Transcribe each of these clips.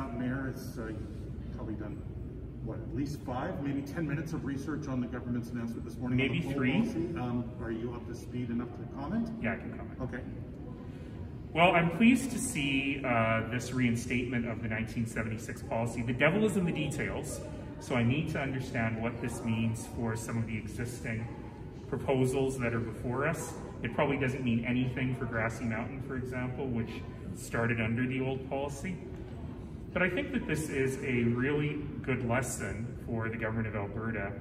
Mayor, it's probably done, what, at least 5, maybe 10 minutes of research on the government's announcement this morning. Maybe 3. Are you up to speed enough to comment? Yeah, I can comment. Okay. Well, I'm pleased to see this reinstatement of the 1976 policy. The devil is in the details, so I need to understand what this means for some of the existing proposals that are before us. It probably doesn't mean anything for Grassy Mountain, for example, which started under the old policy. But I think that this is a really good lesson for the government of Alberta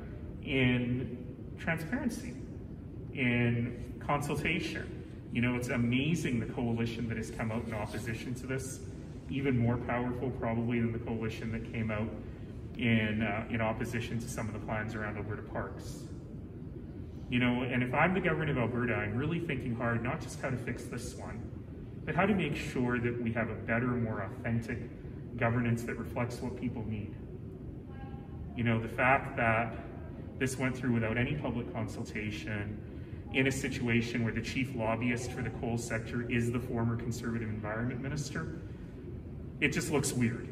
in transparency, in consultation. You know, it's amazing the coalition that has come out in opposition to this, even more powerful probably than the coalition that came out in opposition to some of the plans around Alberta parks. You know, and if I'm the government of Alberta, I'm really thinking hard, not just how to fix this one, but how to make sure that we have a better, more authentic governance that reflects what people need. You know, the fact that this went through without any public consultation, in a situation where the chief lobbyist for the coal sector is the former Conservative Environment Minister, it just looks weird.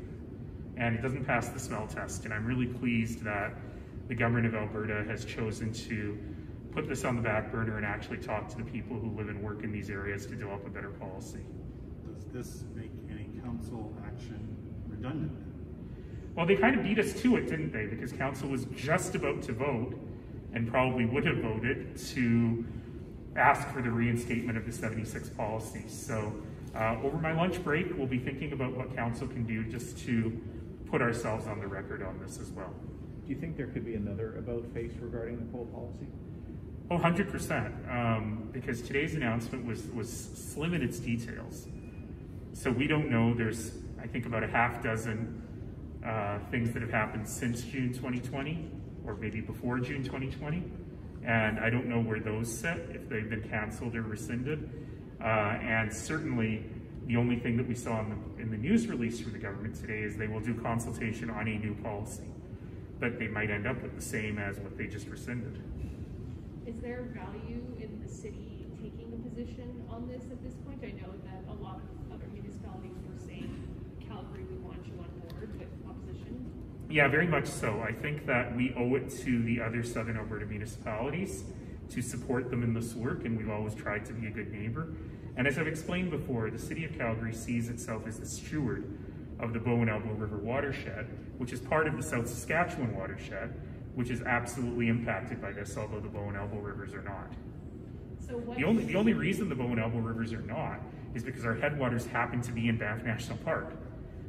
And it doesn't pass the smell test. And I'm really pleased that the government of Alberta has chosen to put this on the back burner and actually talk to the people who live and work in these areas to develop a better policy. Does this make any council action redundant? Well, they kind of beat us to it, didn't they? Because council was just about to vote, and probably would have voted, to ask for the reinstatement of the 76 policy. So over my lunch break, we'll be thinking about what council can do just to put ourselves on the record on this as well. Do you think there could be another about-face regarding the coal policy? Oh, 100%, because today's announcement was slim in its details. So we don't know, there's, I think, about a half dozen things that have happened since June 2020, or maybe before June 2020. And I don't know where those sit, if they've been canceled or rescinded. And certainly, the only thing that we saw in the news release from the government today is they will do consultation on a new policy. But they might end up with the same as what they just rescinded. Is there value in the city taking a position on this at this point? I know that a lot of other municipalities were saying, Calgary, we want you on board with opposition. Yeah, very much so. I think that we owe it to the other Southern Alberta municipalities to support them in this work, and we've always tried to be a good neighbor. And as I've explained before, the City of Calgary sees itself as the steward of the Bow and Elbow River watershed, which is part of the South Saskatchewan watershed, which is absolutely impacted by this, although the Bow and Elbow rivers are not. So the only reason the Bow and Elbow rivers are not is because our headwaters happen to be in Banff National Park.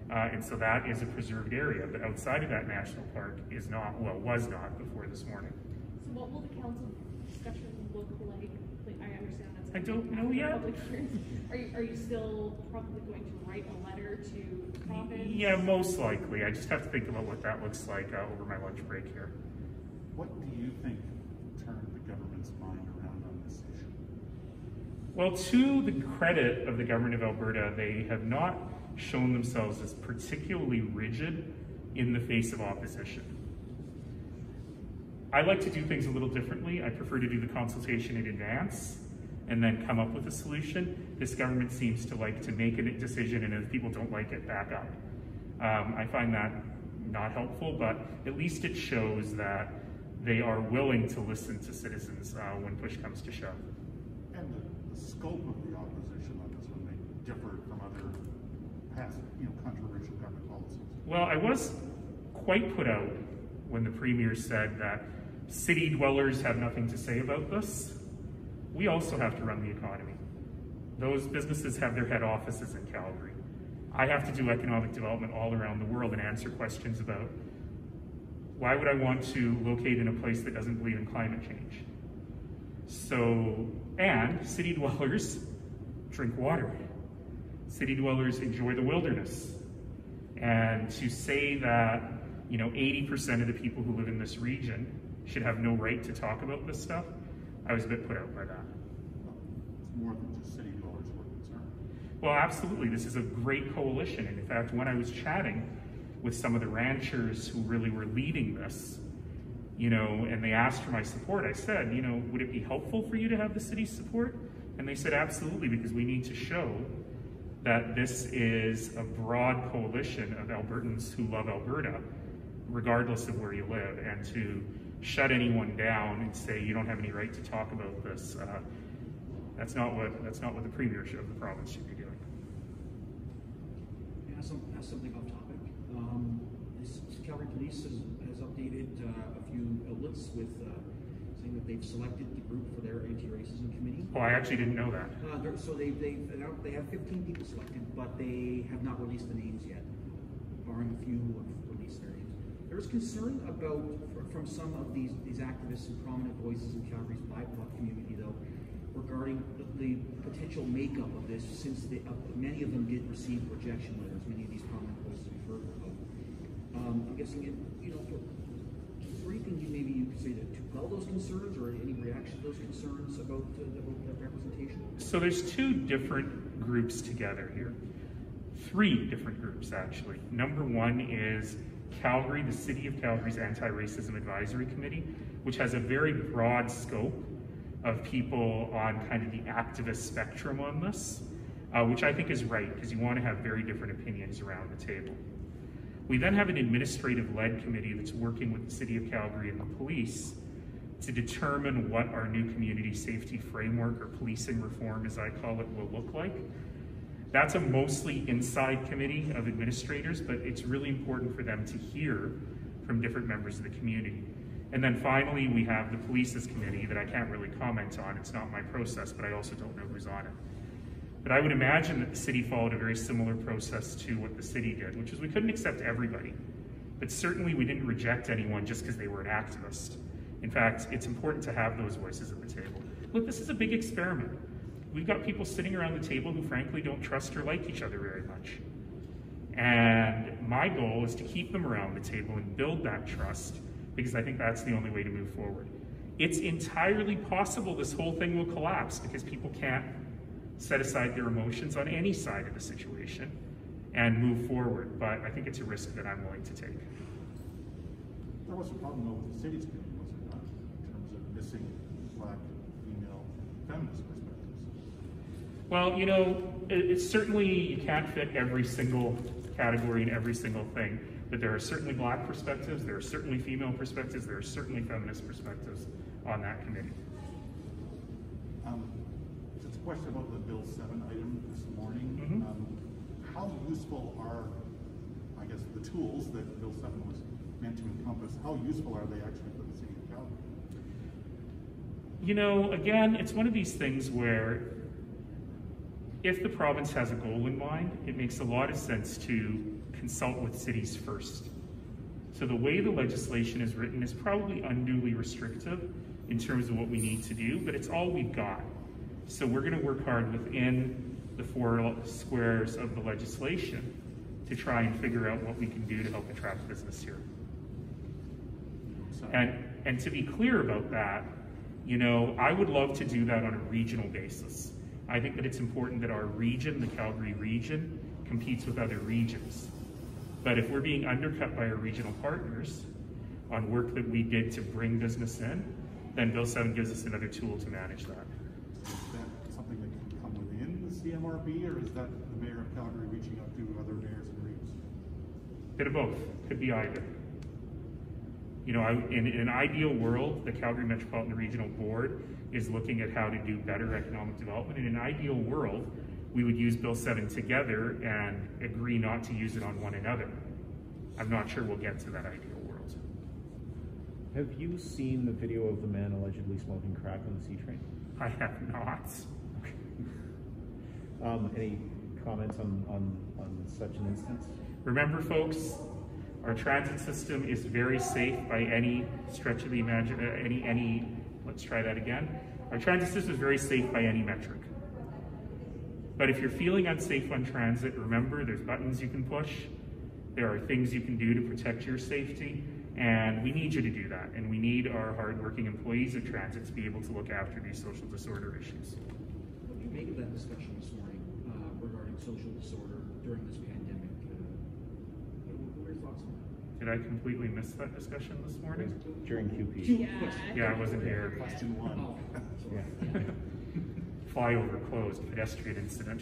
And so that is a preserved area, but outside of that national park is not, well, was not before this morning. So what will the council discussion look like? I understand that's— I don't know yet. Are you still probably going to write a letter to the province? Yeah, most likely. I just have to think about what that looks like over my lunch break here. What do you think turned the government's mind around on this issue? Well, to the credit of the government of Alberta, they have not shown themselves as particularly rigid in the face of opposition. I like to do things a little differently. I prefer to do the consultation in advance and then come up with a solution. This government seems to like to make a decision, and if people don't like it, back up. I find that not helpful, but at least it shows that they are willing to listen to citizens when push comes to shove. And the scope of the opposition on this one may differ from other past, controversial government policies. Well, I was quite put out when the Premier said that city dwellers have nothing to say about this. We also have to run the economy. Those businesses have their head offices in Calgary. I have to do economic development all around the world and answer questions about why would I want to locate in a place that doesn't believe in climate change? So, and city dwellers drink water. City dwellers enjoy the wilderness. And to say that, 80% of the people who live in this region should have no right to talk about this stuff, I was a bit put out by that. It's more than just city dwellers who are concerned. Well, absolutely. This is a great coalition. And in fact, when I was chatting with some of the ranchers who really were leading this, and they asked for my support, I said, would it be helpful for you to have the city's support? And they said, absolutely, because we need to show that this is a broad coalition of Albertans who love Alberta, regardless of where you live, and to shut anyone down and say you don't have any right to talk about this, that's not what the Premier of the province should be doing. Yeah, something off topic. Calgary Police has updated a few outlets with saying that they've selected the group for their anti-racism committee. Oh, I actually didn't know that. So they have 15 people selected, but they have not released the names yet, barring a few who have released their names. There is concern about from some of these activists and prominent voices in Calgary's BIPOC community, though, regarding the potential makeup of this, since many of them did receive rejection letters. Many of these prominent voices we've heard about. I'm guessing, is there anything maybe you could say to quell those concerns, or any reaction to those concerns about that representation? So there's two different groups together here. Three different groups, actually. Number one is Calgary, the City of Calgary's Anti-Racism Advisory Committee, which has a very broad scope of people on kind of the activist spectrum on this, which I think is right, because you want to have very different opinions around the table. We then have an administrative-led committee that's working with the City of Calgary and the police to determine what our new community safety framework, or policing reform as I call it, will look like. That's a mostly inside committee of administrators, but it's really important for them to hear from different members of the community. And then finally, we have the police's committee that I can't really comment on. It's not my process, but I also don't know who's on it. But I would imagine that the city followed a very similar process to what the city did, which is we couldn't accept everybody. But certainly we didn't reject anyone just because they were an activist. In fact, it's important to have those voices at the table. Look, this is a big experiment. We've got people sitting around the table who frankly don't trust or like each other very much. And my goal is to keep them around the table and build that trust, because I think that's the only way to move forward. It's entirely possible this whole thing will collapse because people can't set aside their emotions on any side of the situation and move forward, but I think it's a risk that I'm willing to take. There was a problem though with the city's committee, was there not, in terms of missing Black, female, feminist perspectives? Well, it's certainly, you can't fit every single category in every single thing, but there are certainly Black perspectives, there are certainly female perspectives, there are certainly feminist perspectives on that committee. Just a question about the Bill 7 item this morning. How useful are, I guess, the tools that Bill 7 was meant to encompass, how useful are they actually for the city of Calgary? Again, it's one of these things where if the province has a goal in mind, it makes a lot of sense to consult with cities first. So the way the legislation is written is probably unduly restrictive in terms of what we need to do, but it's all we've got. So we're going to work hard within the four squares of the legislation to try and figure out what we can do to help attract business here. And to be clear about that, I would love to do that on a regional basis. I think that it's important that our region, the Calgary region, competes with other regions. But if we're being undercut by our regional partners on work that we did to bring business in, then Bill 7 gives us another tool to manage that. Is that something that can come within the CMRB, or is that the mayor of Calgary reaching out to other mayors and regions? Bit of both, could be either. In an ideal world, the Calgary Metropolitan Regional Board is looking at how to do better economic development. In an ideal world, we would use Bill 7 together and agree not to use it on one another. I'm not sure we'll get to that ideal world. Have you seen the video of the man allegedly smoking crack on the C train? I have not. Any comments on such an instance? Remember, folks, our transit system is very safe by any stretch of the let's try that again. Our transit system is very safe by any metric. But if you're feeling unsafe on transit, remember there's buttons you can push, there are things you can do to protect your safety, and we need you to do that. And we need our hardworking employees of transit to be able to look after these social disorder issues. What do you make of that discussion this morning regarding social disorder during this pandemic? What are your thoughts on that? Did I completely miss that discussion this morning? During QP. Yeah, I wasn't here. Question 1. Oh, Yeah. Flyover closed, pedestrian incident.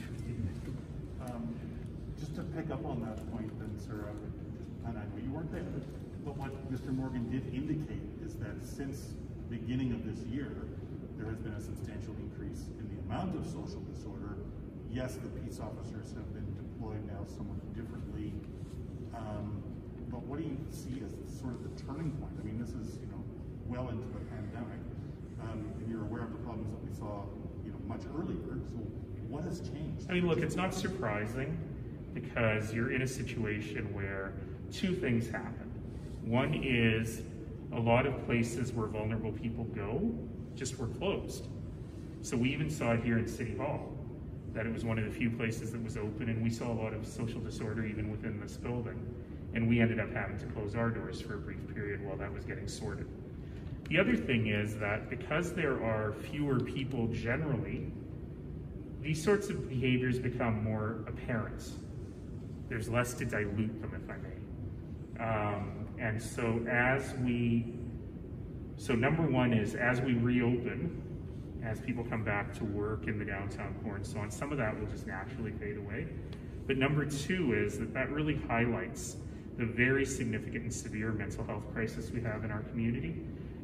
to pick up on that point then, Sarah, and I know you weren't there, but what Mr. Morgan did indicate is that since the beginning of this year, there has been a substantial increase in the amount of social disorder. Yes, the peace officers have been deployed now somewhat differently, but what do you see as sort of the turning point? I mean, this is, well into the pandemic, and you're aware of the problems that we saw, much earlier, so what has changed? I mean, look, it's not surprising because you're in a situation where two things happen. One is a lot of places where vulnerable people go just were closed. So we even saw it here in City Hall, that it was one of the few places that was open, and we saw a lot of social disorder even within this building. And we ended up having to close our doors for a brief period while that was getting sorted. The other thing is that because there are fewer people generally, these sorts of behaviors become more apparent. There's less to dilute them, if I may. And so number one is as we reopen, as people come back to work in the downtown core and so on, some of that will just naturally fade away. But number two is that really highlights the very significant and severe mental health crisis we have in our community.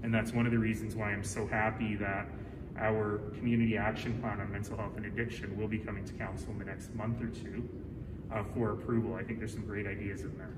And that's one of the reasons why I'm so happy that our community action plan on mental health and addiction will be coming to council in the next month or two for approval. I think there's some great ideas in there.